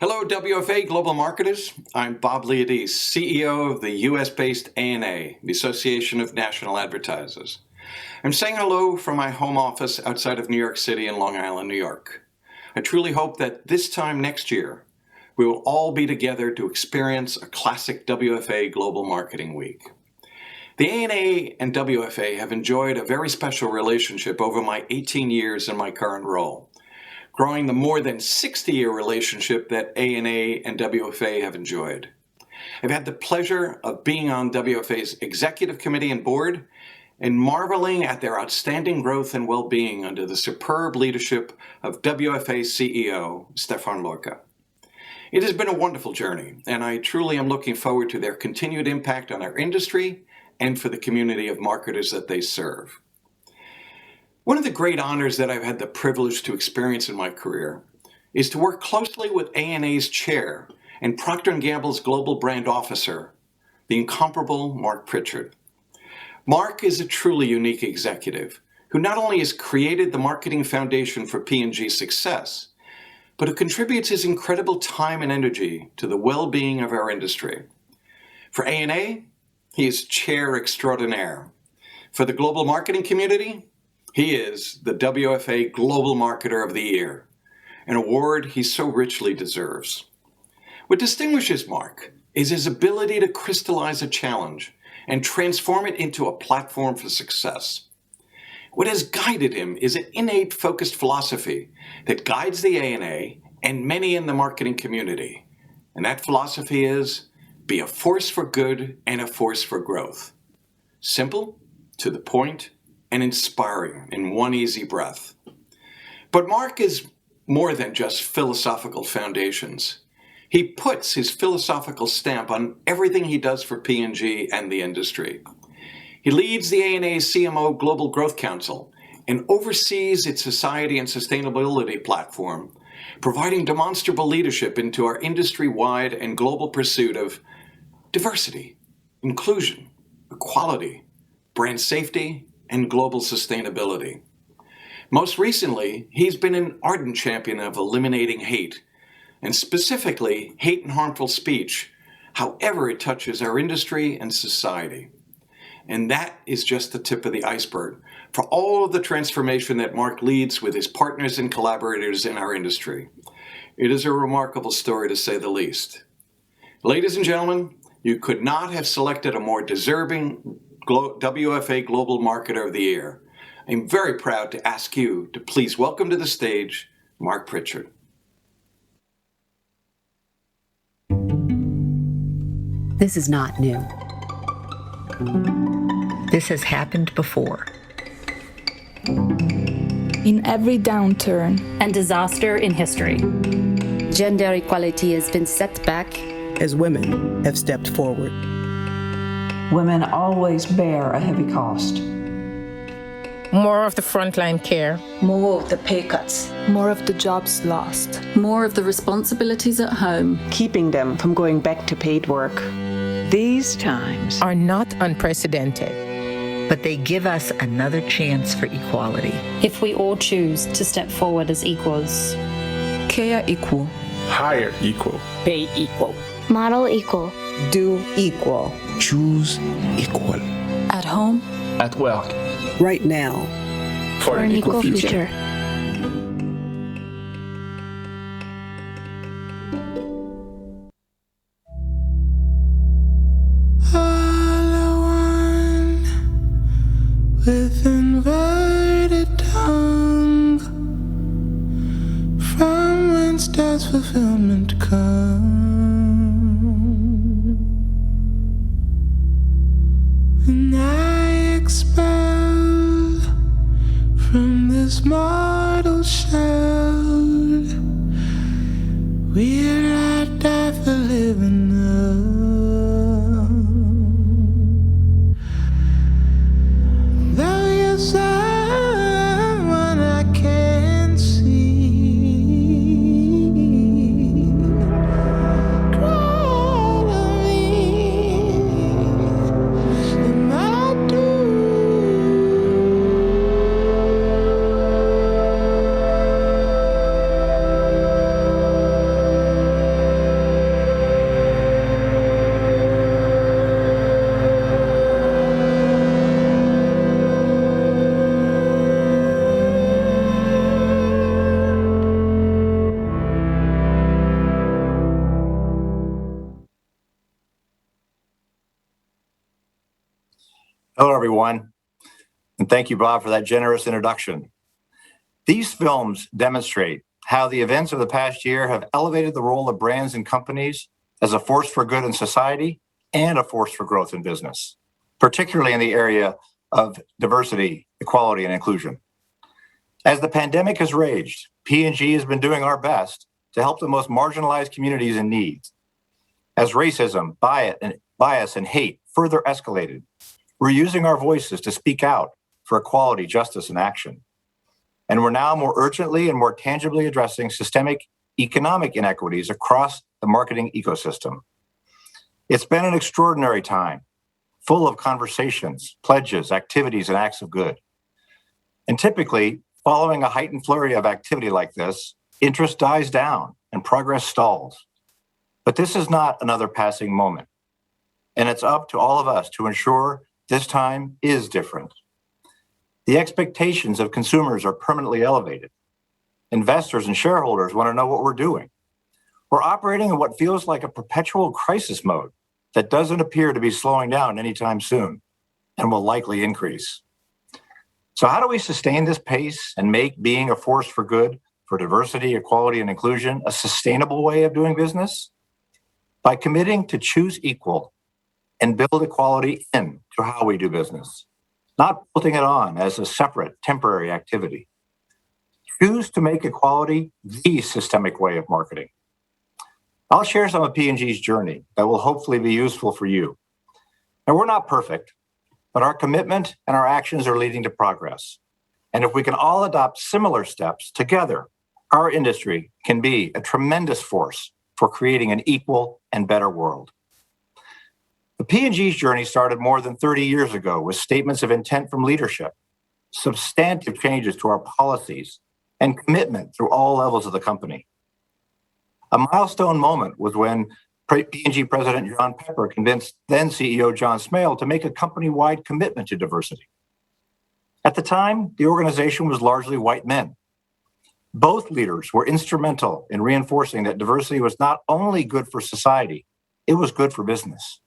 Hello, WFA Global Marketers. I'm Bob Leodis, CEO of the US-based ANA, the Association of National Advertisers. I'm saying hello from my home office outside of New York City in Long Island, New York. I truly hope that this time next year, we will all be together to experience a classic WFA Global Marketing Week. The ANA and WFA have enjoyed a very special relationship over my 18 years in my current role, growing the more than 60-year relationship that ANA and WFA have enjoyed. I've had the pleasure of being on WFA's executive committee and board and marveling at their outstanding growth and well-being under the superb leadership of WFA CEO Stefan Lorca. It has been a wonderful journey, and I truly am looking forward to their continued impact on our industry and for the community of marketers that they serve. One of the great honors that I've had the privilege to experience in my career is to work closely with ANA's chair and Procter Gamble's global brand officer, the incomparable Marc Prichard. Marc is a truly unique executive who not only has created the marketing foundation for P&G's success, but who contributes his incredible time and energy to the well-being of our industry. For ANA, he is chair extraordinaire. For the global marketing community, he is the WFA Global Marketer of the Year, an award he so richly deserves. What distinguishes Marc is his ability to crystallize a challenge and transform it into a platform for success. What has guided him is an innate focused philosophy that guides the ANA and many in the marketing community. And that philosophy is, be a force for good and a force for growth. Simple, to the point, and inspiring in one easy breath. But Marc is more than just philosophical foundations. He puts his philosophical stamp on everything he does for P&G and the industry. He leads the ANA's CMO Global Growth Council and oversees its society and sustainability platform, providing demonstrable leadership into our industry-wide and global pursuit of diversity, inclusion, equality, brand safety, and global sustainability. Most recently, he's been an ardent champion of eliminating hate, and specifically hate and harmful speech, however it touches our industry and society. And that is just the tip of the iceberg for all of the transformation that Marc leads with his partners and collaborators in our industry. It is a remarkable story, to say the least. Ladies and gentlemen, you could not have selected a more deserving WFA Global Marketer of the Year. I'm very proud to ask you to please welcome to the stage Marc Prichard. This is not new. This has happened before. In every downturn and disaster in history, Gender equality has been set back as women have stepped forward. Women always bear a heavy cost. More of the frontline care. More of the pay cuts. more of the jobs lost. More of the responsibilities at home. Keeping them from going back to paid work. These times are not unprecedented, but they give us another chance for equality. If we all choose to step forward as equals. Care equal. Hire equal. Pay equal. Model equal. Do equal. Choose equal. At home. At work. Right now. For an equal future. With inverted tongue, from whence does fulfillment come? When I expel from this mortal shell, will I die for living up? Someone I can't see. Cry to me, and I do. everyone. And thank you, Bob, for that generous introduction. These films demonstrate how the events of the past year have elevated the role of brands and companies as a force for good in society and a force for growth in business, particularly in the area of diversity, equality, and inclusion. As the pandemic has raged, P&G has been doing our best to help the most marginalized communities in need. As racism, bias, and hate further escalated, we're using our voices to speak out for equality, justice, and action. And we're now more urgently and more tangibly addressing systemic economic inequities across the marketing ecosystem. It's been an extraordinary time, full of conversations, pledges, activities, and acts of good. And typically, following a heightened flurry of activity like this, interest dies down and progress stalls. But this is not another passing moment. And it's up to all of us to ensure this time is different. The expectations of consumers are permanently elevated. Investors and shareholders want to know what we're doing. We're operating in what feels like a perpetual crisis mode that doesn't appear to be slowing down anytime soon and will likely increase. So how do we sustain this pace and make being a force for good, for diversity, equality, and inclusion a sustainable way of doing business? By committing to choose equal and build equality into how we do business, not bolting it on as a separate temporary activity. Choose to make equality the systemic way of marketing. I'll share some of P&G's journey that will hopefully be useful for you. Now, we're not perfect, but our commitment and our actions are leading to progress. And if we can all adopt similar steps together, our industry can be a tremendous force for creating an equal and better world. The P&G's journey started more than 30 years ago with statements of intent from leadership, substantive changes to our policies, and commitment through all levels of the company. A milestone moment was when P&G President John Pepper convinced then CEO John Smale to make a company-wide commitment to diversity. At the time, the organization was largely white men. Both leaders were instrumental in reinforcing that diversity was not only good for society, it was good for business.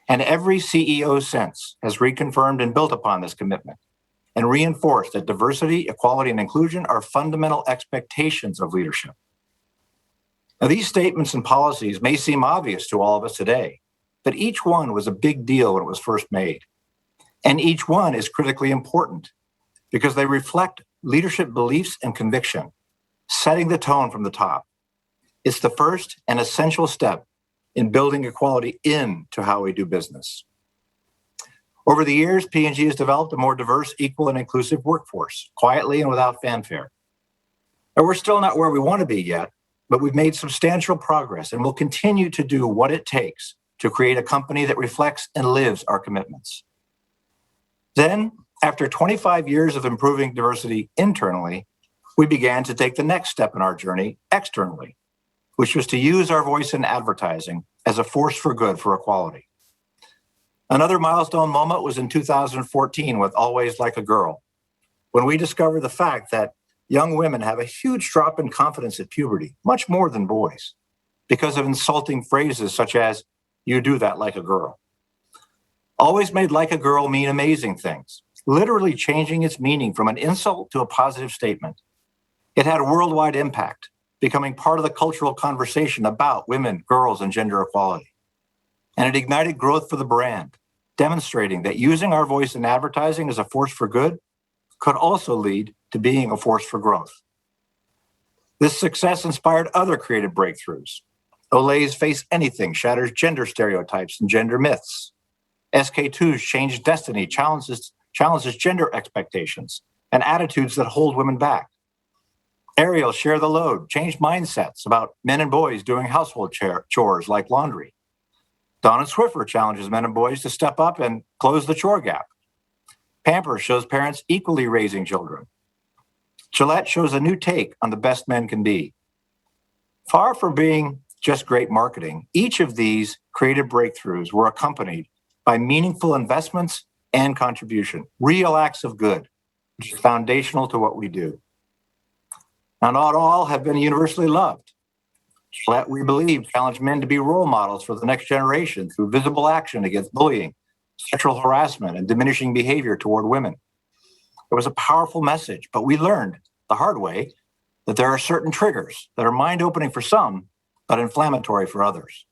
And every CEO since has reconfirmed and built upon this commitment and reinforced that diversity, equality, and inclusion are fundamental expectations of leadership. Now, these statements and policies may seem obvious to all of us today, but each one was a big deal when it was first made. And each one is critically important because they reflect leadership beliefs and conviction, setting the tone from the top. It's the first and essential step in building equality into how we do business. Over the years, P&G has developed a more diverse, equal, and inclusive workforce, quietly and without fanfare. And we're still not where we want to be yet, but we've made substantial progress and will continue to do what it takes to create a company that reflects and lives our commitments. Then, after 25 years of improving diversity internally, we began to take the next step in our journey externally, which was to use our voice in advertising as a force for good for equality. Another milestone moment was in 2014 with Always Like a Girl, when we discovered the fact that young women have a huge drop in confidence at puberty, much more than boys, because of insulting phrases such as, "You do that like a girl." Always made like a girl mean amazing things, literally changing its meaning from an insult to a positive statement. It had a worldwide impact, becoming part of the cultural conversation about women, girls, and gender equality. And it ignited growth for the brand, demonstrating that using our voice in advertising as a force for good could also lead to being a force for growth. This success inspired other creative breakthroughs. Olay's Face Anything shatters gender stereotypes and gender myths. SK2's Change Destiny challenges gender expectations and attitudes that hold women back. Ariel Share the Load changed mindsets about men and boys doing household chores like laundry. Dawn and Swiffer challenges men and boys to step up and close the chore gap. Pampers shows parents equally raising children. Gillette shows a new take on the best men can be. Far from being just great marketing, each of these creative breakthroughs were accompanied by meaningful investments and contribution, real acts of good, which is foundational to what we do. Now, not all have been universally loved. Gillette, we believe, challenged men to be role models for the next generation through visible action against bullying sexual harassment, and diminishing behavior toward women. It was a powerful message, but we learned the hard way that there are certain triggers that are mind-opening for some, but inflammatory for others.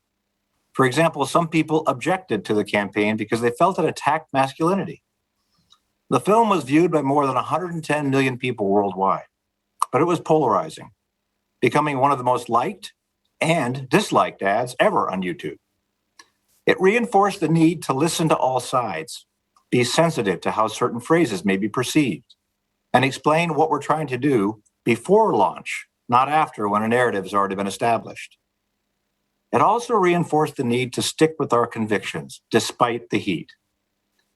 For example, some people objected to the campaign because they felt it attacked masculinity. The film was viewed by more than 110 million people worldwide, but it was polarizing, becoming one of the most liked and disliked ads ever on YouTube. It reinforced the need to listen to all sides, be sensitive to how certain phrases may be perceived, and explain what we're trying to do before launch, not after when a narrative has already been established. It also reinforced the need to stick with our convictions despite the heat.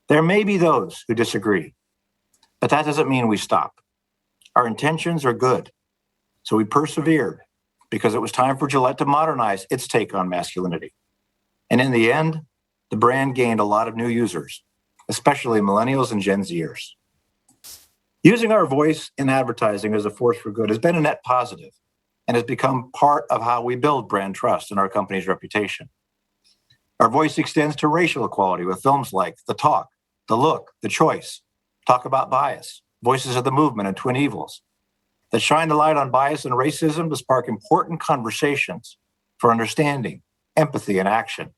There may be those who disagree, but that doesn't mean we stop. Our intentions are good, so we persevered because it was time for Gillette to modernize its take on masculinity. And in the end, the brand gained a lot of new users, especially millennials and Gen Zers. Using our voice in advertising as a force for good has been a net positive and has become part of how we build brand trust in our company's reputation. Our voice extends to racial equality with films like The Talk, The Look, The Choice, Talk About Bias, Voices of the Movement, and Twin Evils that shine the light on bias and racism to spark important conversations for understanding, empathy, and action.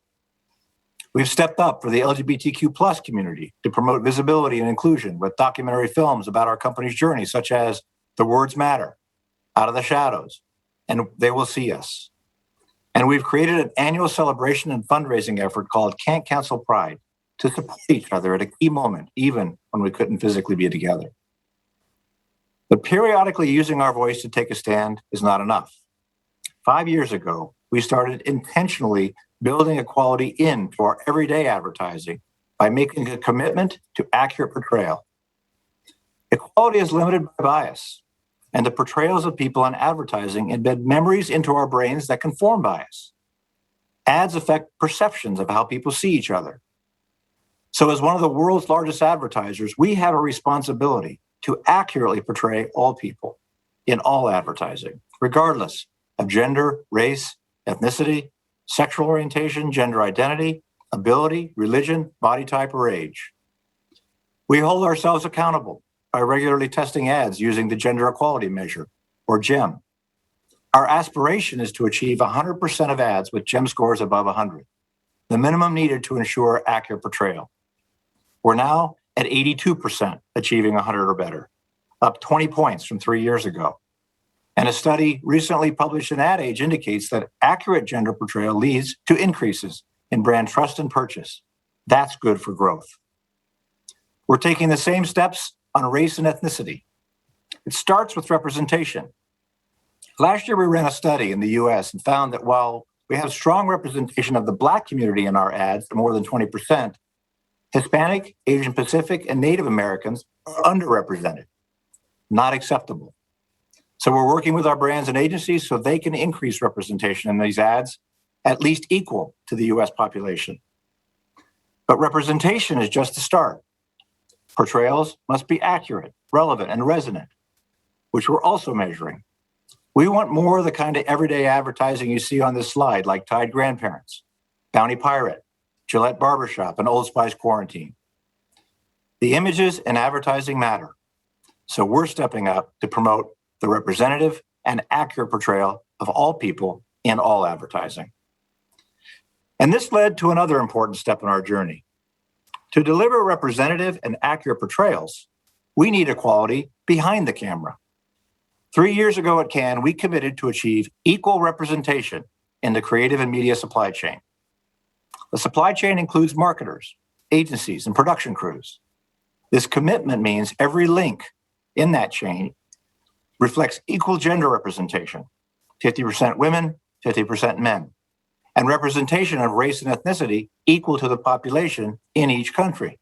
We've stepped up for the LGBTQ plus community to promote visibility and inclusion with documentary films about our company's journey, such as The Words Matter, Out of the Shadows, and They Will See Us. And we've created an annual celebration and fundraising effort called Can't Cancel Pride to support each other at a key moment, even when we couldn't physically be together. But periodically using our voice to take a stand is not enough. 5 years ago, we started intentionally building equality into our everyday advertising by making a commitment to accurate portrayal. Equality is limited by bias, and the portrayals of people in advertising embed memories into our brains that can form bias. Ads affect perceptions of how people see each other. So as one of the world's largest advertisers, we have a responsibility to accurately portray all people in all advertising, regardless of gender, race, ethnicity, sexual orientation, gender identity, ability, religion, body type, or age. We hold ourselves accountable by regularly testing ads using the Gender Equality Measure, or GEM. Our aspiration is to achieve 100% of ads with GEM scores above 100, the minimum needed to ensure accurate portrayal. We're now at 82%, achieving 100 or better, up 20 points from 3 years ago. And a study recently published in Ad Age indicates that accurate gender portrayal leads to increases in brand trust and purchase. That's good for growth. We're taking the same steps on race and ethnicity. It starts with representation. Last year, we ran a study in the US and found that while we have strong representation of the Black community in our ads, more than 20%, Hispanic, Asian Pacific, and Native Americans are underrepresented, not acceptable. So we're working with our brands and agencies so they can increase representation in these ads at least equal to the US population. But representation is just the start. Portrayals must be accurate, relevant, and resonant, which we're also measuring. We want more of the kind of everyday advertising you see on this slide, like Tide Grandparents, Bounty Pirate, Gillette Barbershop, and Old Spice Quarantine. The images and advertising matter, so we're stepping up to promote the representative and accurate portrayal of all people in all advertising. And this led to another important step in our journey. To deliver representative and accurate portrayals, we need equality behind the camera. 3 years ago at Cannes, we committed to achieve equal representation in the creative and media supply chain. The supply chain includes marketers, agencies, and production crews. This commitment means every link in that chain reflects equal gender representation, 50% women, 50% men, and representation of race and ethnicity equal to the population in each country.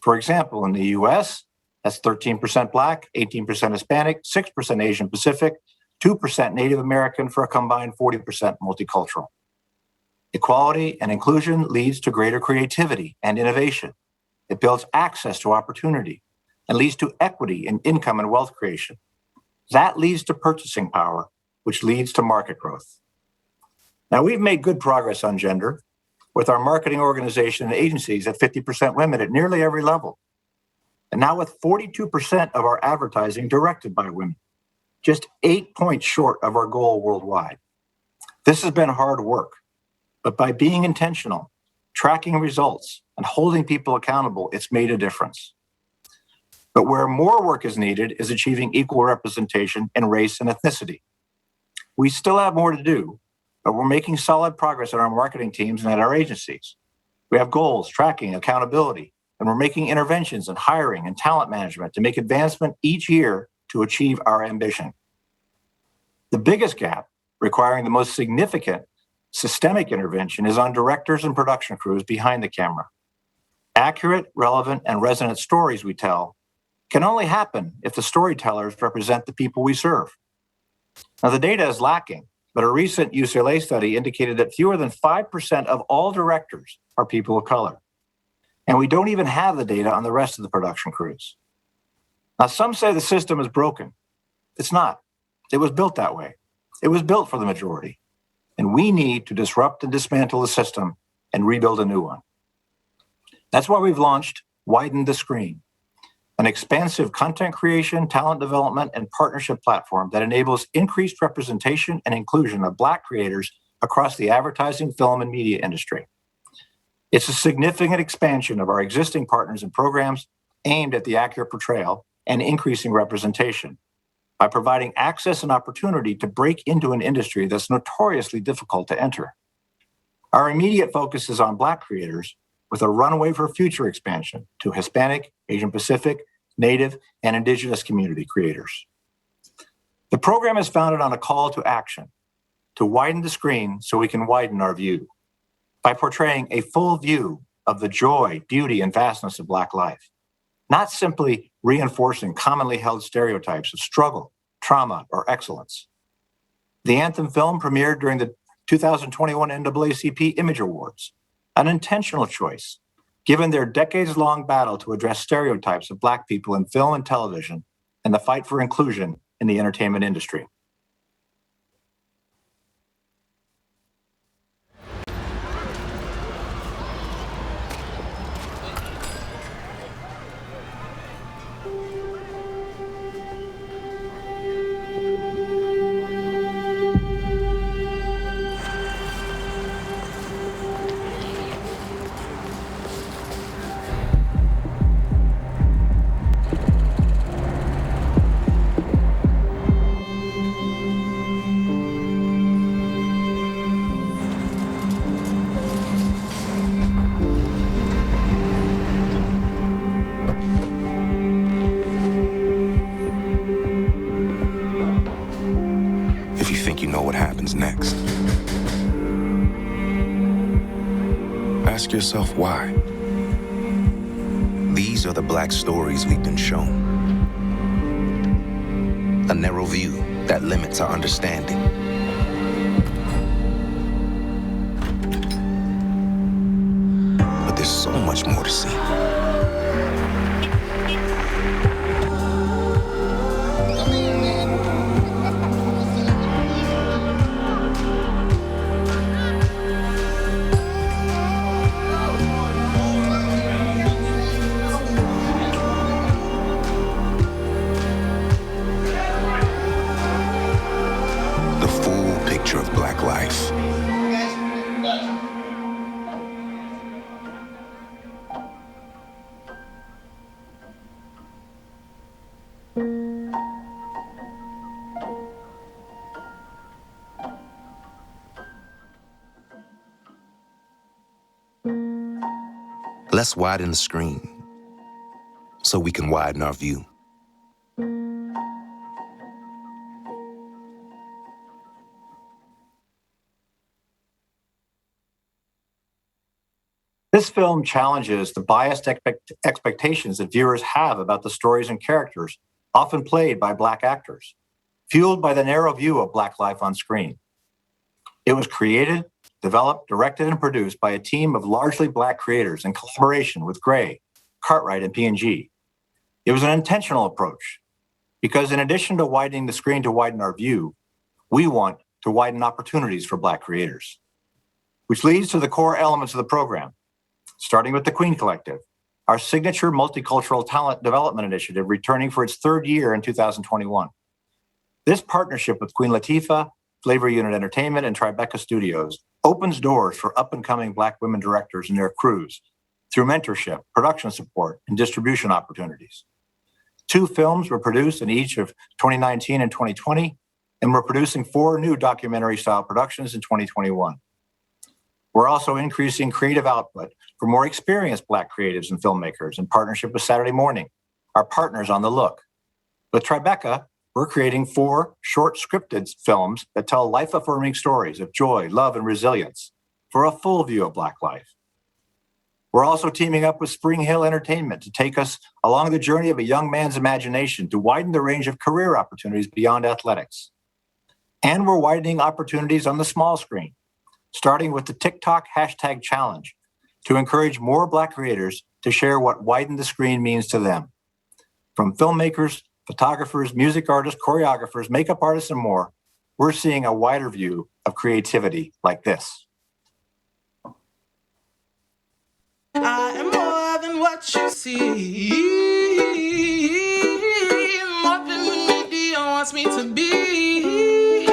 For example, in the US, that's 13% Black, 18% Hispanic, 6% Asian Pacific, 2% Native American, for a combined 40% multicultural. Equality and inclusion leads to greater creativity and innovation. It builds access to opportunity and leads to equity in income and wealth creation. That leads to purchasing power, which leads to market growth. Now, we've made good progress on gender. with our marketing organization and agencies at 50% women at nearly every level. And now with 42% of our advertising directed by women, just 8 points short of our goal worldwide. This has been hard work, but by being intentional, tracking results, and holding people accountable, it's made a difference. But where more work is needed is achieving equal representation in race and ethnicity. We still have more to do, but we're making solid progress in our marketing teams and at our agencies. We have goals, tracking, accountability, and we're making interventions in hiring and talent management to make advancement each year to achieve our ambition. The biggest gap, requiring the most significant systemic intervention, is on directors and production crews behind the camera. Accurate, relevant, and resonant stories we tell can only happen if the storytellers represent the people we serve. Now, the data is lacking, but a recent UCLA study indicated that fewer than 5% of all directors are people of color. And we don't even have the data on the rest of the production crews. Now, some say the system is broken. It's not. It was built that way. It was built for the majority. And we need to disrupt and dismantle the system and rebuild a new one. That's why we've launched Widen the Screen, an expansive content creation, talent development, and partnership platform that enables increased representation and inclusion of Black creators across the advertising, film, and media industry. It's a significant expansion of our existing partners and programs aimed at the accurate portrayal and increasing representation by providing access and opportunity to break into an industry that's notoriously difficult to enter. Our immediate focus is on Black creators, with a runway for future expansion to Hispanic, Asian Pacific, Native, and Indigenous community creators. The program is founded on a call to action, to widen the screen so we can widen our view, by portraying a full view of the joy, beauty, and vastness of Black life, not simply reinforcing commonly held stereotypes of struggle, trauma, or excellence. The Anthem film premiered during the 2021 NAACP Image Awards, an intentional choice, given their decades-long battle to address stereotypes of Black people in film and television and the fight for inclusion in the entertainment industry. Next. Ask yourself why. These are the Black stories we've been shown. A narrow view that limits our understanding. But there's so much more to see. Let's widen the screen so we can widen our view. This film challenges the biased expectations that viewers have about the stories and characters often played by Black actors, fueled by the narrow view of Black life on screen. It was created, developed, directed, and produced by a team of largely Black creators in collaboration with Gray, Cartwright, and P&G. It was an intentional approach because in addition to widening the screen to widen our view, we want to widen opportunities for Black creators. which leads to the core elements of the program, starting with the Queen Collective, our signature multicultural talent development initiative returning for its third year in 2021. This partnership with Queen Latifah, Flavor Unit Entertainment, and Tribeca Studios opens doors for up-and-coming Black women directors and their crews through mentorship, production support, and distribution opportunities. 2 films were produced in each of 2019 and 2020, and we're producing 4 new documentary-style productions in 2021. We're also increasing creative output for more experienced Black creatives and filmmakers in partnership with Saturday Morning, our partners on The Look. With Tribeca, we're creating 4 short scripted films that tell life-affirming stories of joy, love, and resilience for a full view of Black life. We're also teaming up with Spring Hill Entertainment to take us along the journey of a young man's imagination to widen the range of career opportunities beyond athletics. And we're widening opportunities on the small screen, starting with the TikTok hashtag challenge to encourage more Black creators to share what Widen the Screen means to them. From filmmakers, photographers, music artists, choreographers, makeup artists, and more, we're seeing a wider view of creativity like this. I am more than what you see, more than the media wants me to be.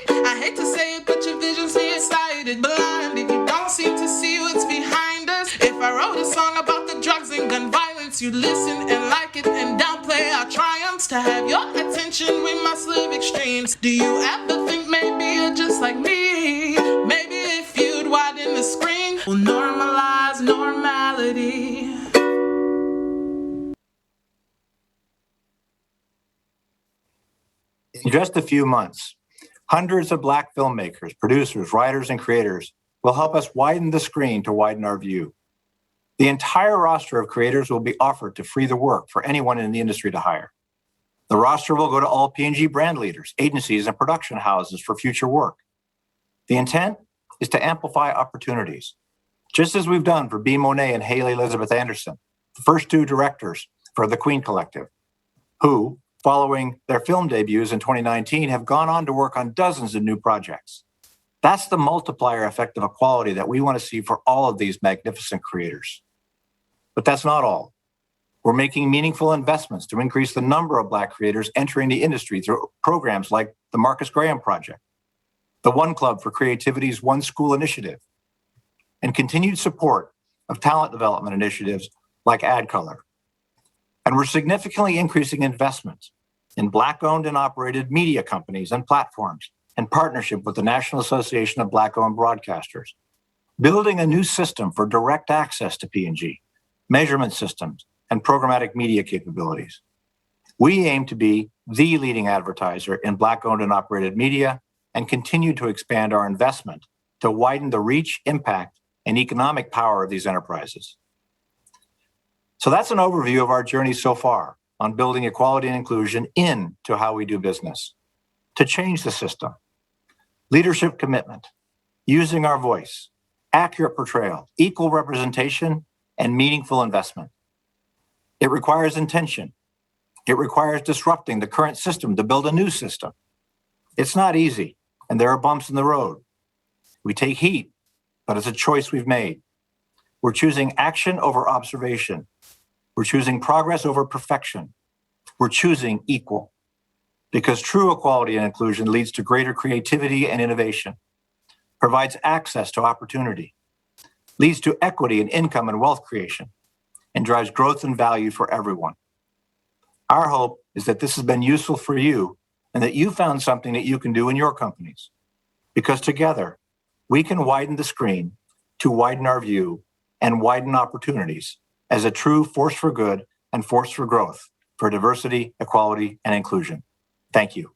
I hate to say it, but your vision's nearsighted, blind. If you don't seem to see what's behind us. If I wrote a song about the drugs and gun violence, you'd listen and like it and downplay our triumphs. To have your attention, we must live extremes. Do you ever think maybe you're just like me? Maybe if you'd widen the screen, we'll normalize normality. In just a few months, hundreds of Black filmmakers, producers, writers, and creators will help us widen the screen to widen our view. The entire roster of creators will be offered to free the work for anyone in the industry to hire. The roster will go to all P&G brand leaders, agencies, and production houses for future work. The intent is to amplify opportunities, just as we've done for B. Monet and Haley Elizabeth Anderson, the first 2 directors for the Queen Collective, who, following their film debuts in 2019, have gone on to work on dozens of new projects. That's the multiplier effect of equality that we want to see for all of these magnificent creators. But that's not all. We're making meaningful investments to increase the number of Black creators entering the industry through programs like the Marcus Graham Project, the One Club for Creativity's One School Initiative, and continued support of talent development initiatives like AdColor. And we're significantly increasing investments in Black-owned and operated media companies and platforms in partnership with the National Association of Black-owned Broadcasters, building a new system for direct access to P&G, measurement systems, and programmatic media capabilities. We aim to be the leading advertiser in Black-owned and operated media and continue to expand our investment to widen the reach, impact, and economic power of these enterprises. So that's an overview of our journey so far on building equality and inclusion into how we do business. To change the system, leadership commitment, using our voice, accurate portrayal, equal representation, and meaningful investment. It requires intention. It requires disrupting the current system to build a new system. It's not easy, and there are bumps in the road. We take heat, but it's a choice we've made. We're choosing action over observation. We're choosing progress over perfection. We're choosing equal, because true equality and inclusion leads to greater creativity and innovation, provides access to opportunity, leads to equity in income and wealth creation, and drives growth and value for everyone. Our hope is that this has been useful for you and that you found something that you can do in your companies, because together we can widen the screen to widen our view and widen opportunities as a true force for good and force for growth for diversity, equality, and inclusion. Thank you.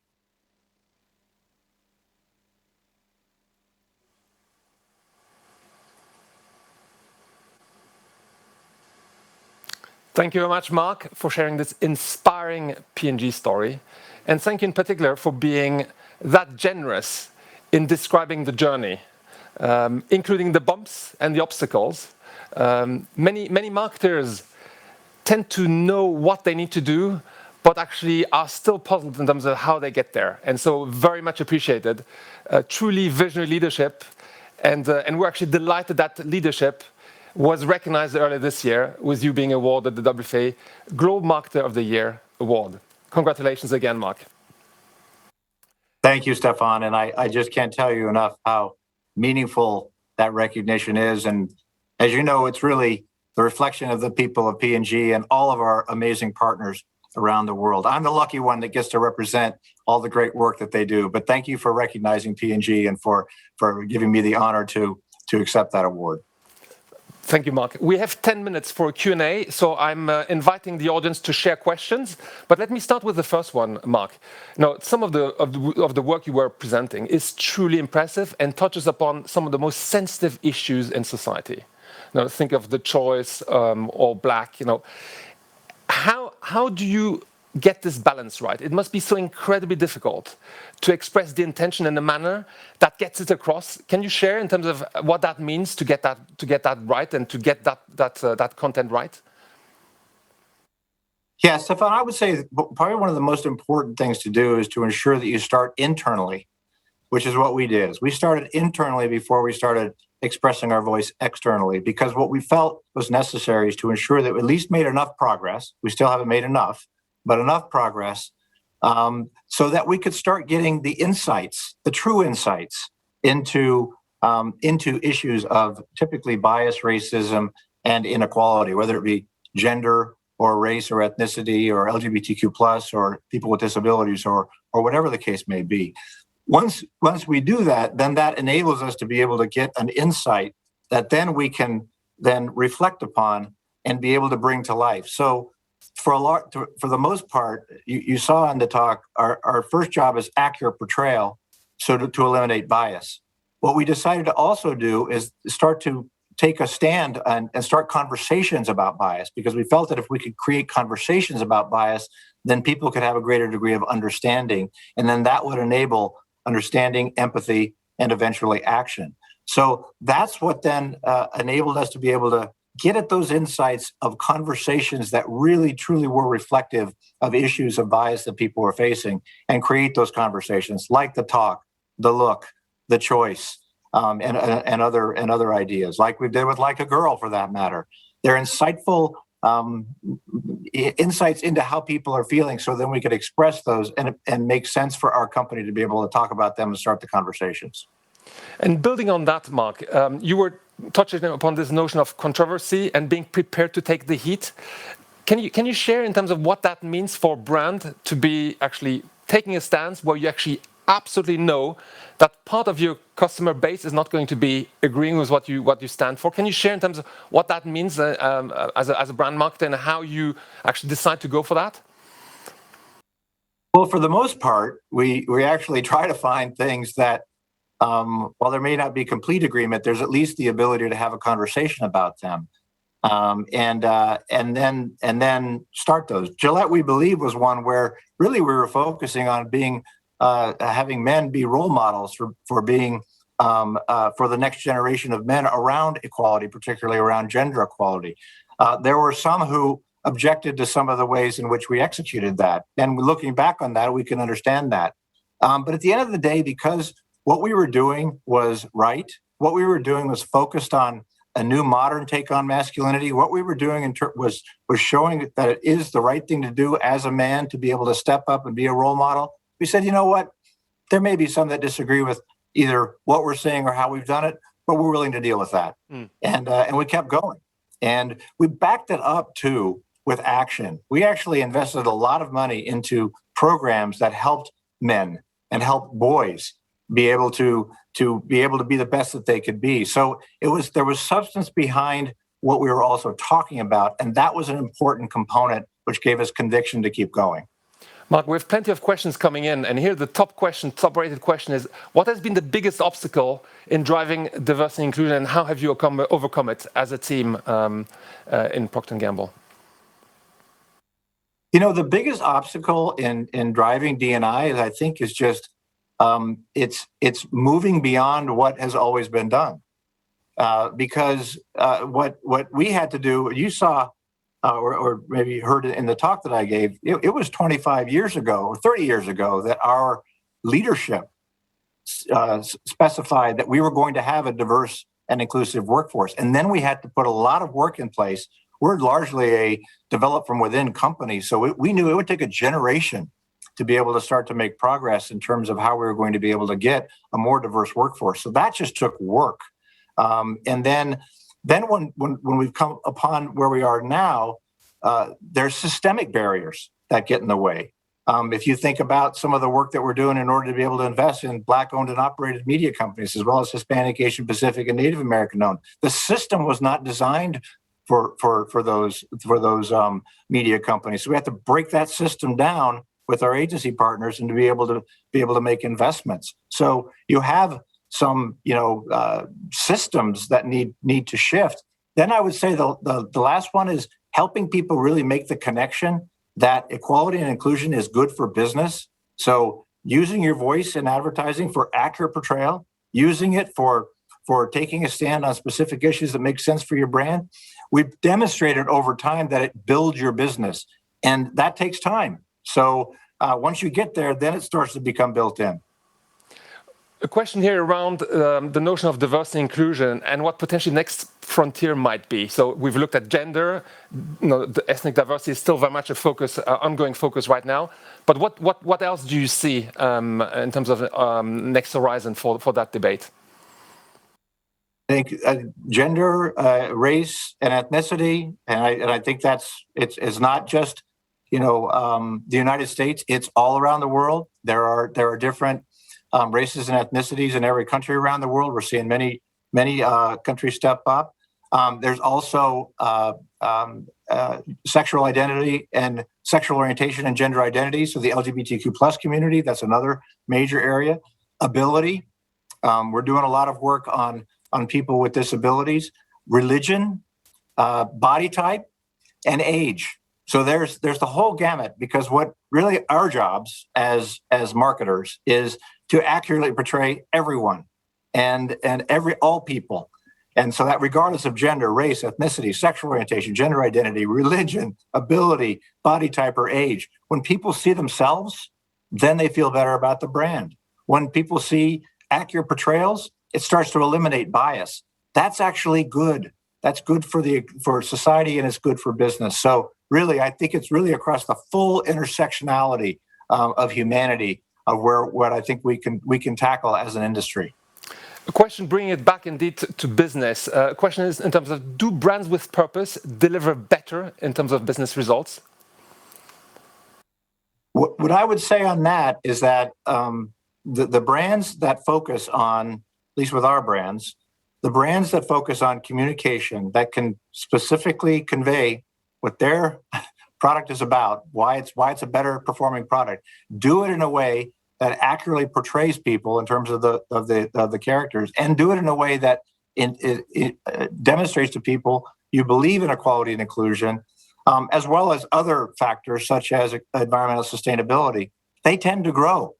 Thank you very much, Marc, for sharing this inspiring P&G story. And thank you in particular for being that generous in describing the journey, including the bumps and the obstacles. Many marketers tend to know what they need to do, but actually are still puzzled in terms of how they get there. And so very much appreciated, truly visionary leadership. And we're actually delighted that leadership was recognized earlier this year with you being awarded the WFA Global Marketer of the Year Award. Congratulations again, Marc. Thank you, Stefan. And I just can't tell you enough how meaningful that recognition is. And as you know, it's really the reflection of the people of P&G and all of our amazing partners around the world. I'm the lucky one that gets to represent all the great work that they do. But thank you for recognizing P&G and for giving me the honor to accept that award. Thank you, Marc. We have 10 minutes for a Q&A, so I'm inviting the audience to share questions. But let me start with the first one, Marc. Now, some of the work you were presenting is truly impressive and touches upon some of the most sensitive issues in society. Now, think of the choice or black. How do you get this balance right? It must be so incredibly difficult to express the intention in a manner that gets it across. Can you share in terms of what that means to get that right and to get that content right? Yeah, Stefan, I would say probably one of the most important things to do is to ensure that you start internally, which is what we did. We started internally before we started expressing our voice externally, because what we felt was necessary is to ensure that we at least made enough progress. We still haven't made enough, but enough progress so that we could start getting the insights, the true insights into issues of typically bias, racism, and inequality, whether it be gender or race or ethnicity or LGBTQ+ or people with disabilities or whatever the case may be. Once we do that, then that enables us to be able to get an insight that then we can then reflect upon and be able to bring to life. So for the most part, you saw in the talk, our first job is accurate portrayal, so to eliminate bias. What we decided to also do is start to take a stand and start conversations about bias, because we felt that if we could create conversations about bias, then people could have a greater degree of understanding, and then that would enable understanding, empathy, and eventually action. So that's what then enabled us to be able to get at those insights of conversations that really, truly were reflective of issues of bias that people were facing, and create those conversations like the talk, the look, the choice, and other ideas, like we did with Like a Girl, for that matter. They're insightful insights into how people are feeling, so then we could express those and make sense for our company to be able to talk about them and start the conversations. And building on that, Marc, you were touching upon this notion of controversy and being prepared to take the heat. Can you share in terms of what that means for brand to be actually taking a stance where you actually absolutely know that part of your customer base is not going to be agreeing with what you stand for? Can you share in terms of what that means as a brand marketer and how you actually decide to go for that? Well, for the most part, we actually try to find things that, while there may not be complete agreement, there's at least the ability to have a conversation about them, and then start those. Gillette, we believe, was one where really we were focusing on being having men be role models for being for the next generation of men around equality, particularly around gender equality. There were some who objected to some of the ways in which we executed that, and looking back on that, we can understand that. But at the end of the day, because what we were doing was right, what we were doing was focused on a new modern take on masculinity. What we were doing was showing that it is the right thing to do as a man to be able to step up and be a role model. We said, you know what? There may be some that disagree with either what we're saying or how we've done it, but we're willing to deal with that. And we kept going. And we backed it up, too, with action. We actually invested a lot of money into programs that helped men and helped boys be able to be the best that they could be. So there was substance behind what we were also talking about, and that was an important component which gave us conviction to keep going. Marc, we have plenty of questions coming in, and here the top-rated question is, what has been the biggest obstacle in driving diversity and inclusion, and how have you overcome it as a team in Procter Gamble? You know, the biggest obstacle in driving D&I, I think, is just it's moving beyond what has always been done. Because what we had to do, you saw or maybe heard it in the talk that I gave, it was 25 years ago or 30 years ago that our leadership specified that we were going to have a diverse and inclusive workforce. And then we had to put a lot of work in place. We're largely a develop from within company. So we knew it would take a generation to be able to start to make progress in terms of how we were going to be able to get a more diverse workforce. So that just took work. And then when we've come upon where we are now, there's systemic barriers that get in the way. If you think about some of the work that we're doing in order to be able to invest in Black-owned and operated media companies, as well as Hispanic, Asian Pacific, and Native American-owned, the system was not designed for those media companies. So we have to break that system down with our agency partners and to be able to make investments. So you have some systems that need to shift. Then I would say the last one is helping people really make the connection that equality and inclusion is good for business. So using your voice in advertising for accurate portrayal, using it for taking a stand on specific issues that make sense for your brand. We've demonstrated over time that it builds your business, and that takes time. So once you get there, then it starts to become built in. A question here around the notion of diversity and inclusion and what potentially next frontier might be. So we've looked at gender, the ethnic diversity is still very much a focus, ongoing focus right now. But what else do you see in terms of next horizon for that debate? I think gender, race, and ethnicity, and I think it's not just the United States. It's all around the world. There are different races and ethnicities in every country around the world. We're seeing many countries step up. There's also sexual identity and sexual orientation and gender identity. So the LGBTQ plus community, that's another major area. Ability. We're doing a lot of work on people with disabilities. Religion, body type, and age. So there's the whole gamut, because what really our jobs as marketers is to accurately portray everyone and all people. And so that regardless of gender, race, ethnicity, sexual orientation, gender identity, religion, ability, body type, or age, when people see themselves, then they feel better about the brand. When people see accurate portrayals, it starts to eliminate bias. That's actually good. That's good for society, and it's good for business. So really, I think it's really across the full intersectionality of humanity of what I think we can tackle as an industry. A question bringing it back indeed to business. A question is in terms of, do brands with purpose deliver better in terms of business results? What I would say on that is that the brands that focus on, at least with our brands, the brands that focus on communication that can specifically convey what their product is about, why it's a better performing product, do it in a way that accurately portrays people in terms of the characters, and do it in a way that it demonstrates to people you believe in equality and inclusion, as well as other factors such as environmental sustainability. They tend to grow.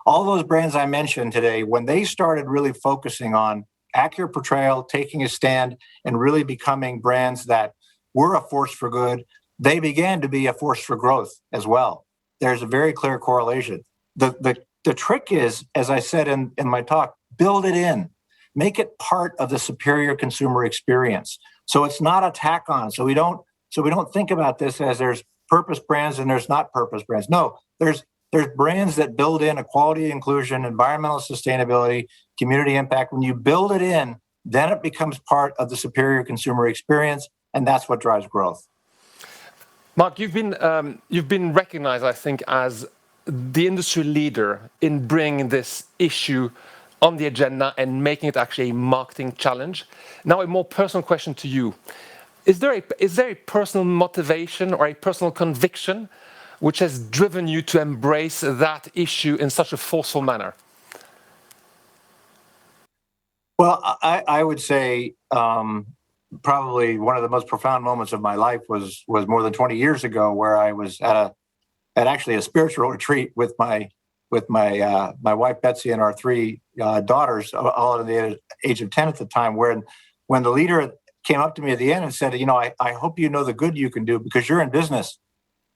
All those brands I mentioned today, when they started really focusing on accurate portrayal, taking a stand, and really becoming brands that were a force for good, they began to be a force for growth as well. There's a very clear correlation. The trick is, as I said in my talk, build it in. Make it part of the superior consumer experience. So it's not a tack on. So we don't think about this as there's purpose brands and there's not purpose brands. No, there's brands that build in equality, inclusion, environmental sustainability, community impact. When you build it in, then it becomes part of the superior consumer experience, and that's what drives growth. Marc, you've been recognized, I think, as the industry leader in bringing this issue on the agenda and making it actually a marketing challenge. Now, a more personal question to you. Is there a personal motivation or a personal conviction which has driven you to embrace that issue in such a forceful manner? Well, I would say probably one of the most profound moments of my life was more than 20 years ago, where I was at actually a spiritual retreat with my wife Betsy and our three daughters, all at the age of 10 at the time. When the leader came up to me at the end and said, I hope you know the good you can do because you're in business.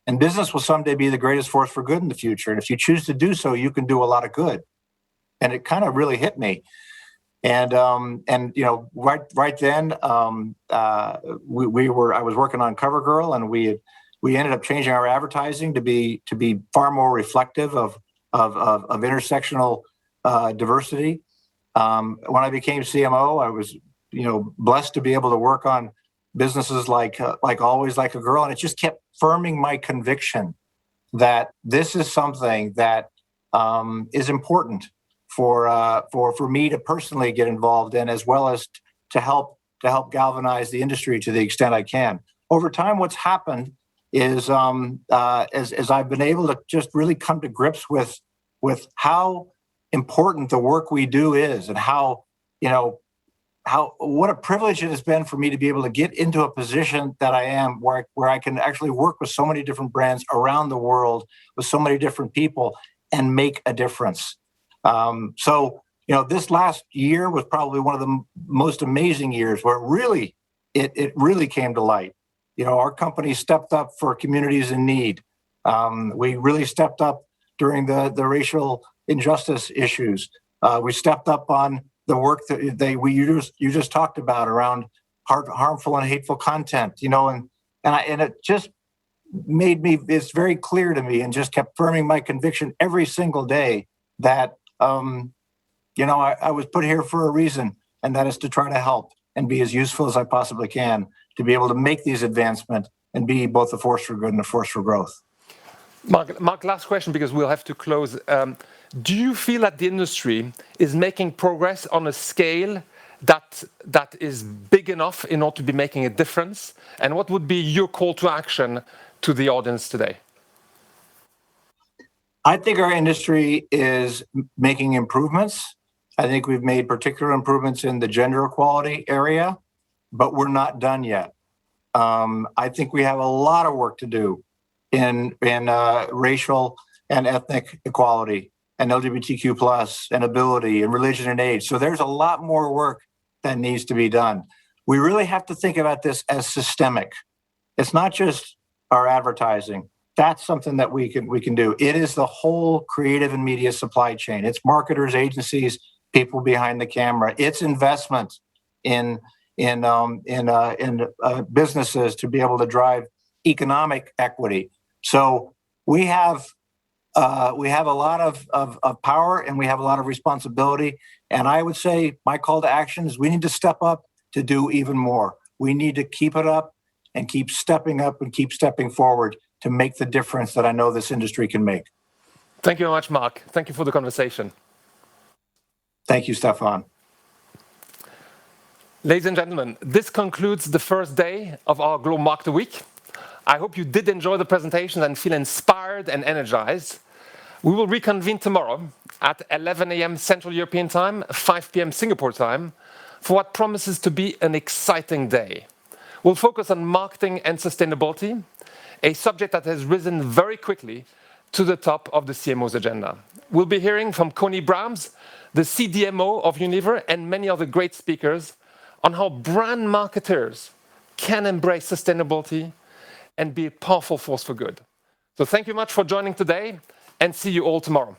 And business will someday be the greatest force for good in the future. And if you choose to do so, you can do a lot of good. And it kind of really hit me. And right then, I was working on CoverGirl, and we ended up changing our advertising to be far more reflective of intersectional diversity. When I became CMO, I was blessed to be able to work on businesses like Always Like a Girl, and it just kept firming my conviction that this is something that is important for me to personally get involved in, as well as to help galvanize the industry to the extent I can. Over time, what's happened is as I've been able to just really come to grips with how important the work we do is, and what a privilege it has been for me to be able to get into a position that I am, where I can actually work with so many different brands around the world, with so many different people, and make a difference. This last year was probably one of the most amazing years where it really came to light. Our company stepped up for communities in need. We really stepped up during the racial injustice issues. We stepped up on the work that you just talked about around harmful and hateful content. And it just made me. It's very clear to me, and just kept firming my conviction every single day that I was put here for a reason, and that is to try to help and be as useful as I possibly can to be able to make these advancements and be both a force for good and a force for growth. Marc, last question, because we'll have to close. Do you feel that the industry is making progress on a scale that is big enough in order to be making a difference? And what would be your call to action to the audience today? I think our industry is making improvements. I think we've made particular improvements in the gender equality area, but we're not done yet. I think we have a lot of work to do in racial and ethnic equality, and LGBTQ plus, and ability, and religion and age. So there's a lot more work that needs to be done. We really have to think about this as systemic. It's not just our advertising. That's something that we can do. It is the whole creative and media supply chain. It's marketers, agencies, people behind the camera. It's investment in businesses to be able to drive economic equity. So we have a lot of power, and we have a lot of responsibility. And I would say my call to action is we need to step up to do even more. We need to keep it up and keep stepping up and keep stepping forward to make the difference that I know this industry can make. Thank you very much, Marc. Thank you for the conversation. Thank you, Stefan. Ladies and gentlemen, this concludes the first day of our Global Marketer Week. I hope you did enjoy the presentation and feel inspired and energized. We will reconvene tomorrow at 11 a.m. Central European Time, 5 p.m. Singapore time, for what promises to be an exciting day. We'll focus on marketing and sustainability, a subject that has risen very quickly to the top of the CMO's agenda. We'll be hearing from Connie Brahms, the CDMO of Unilever, and many other great speakers on how brand marketers can embrace sustainability and be a powerful force for good. So thank you much for joining today, and see you all tomorrow.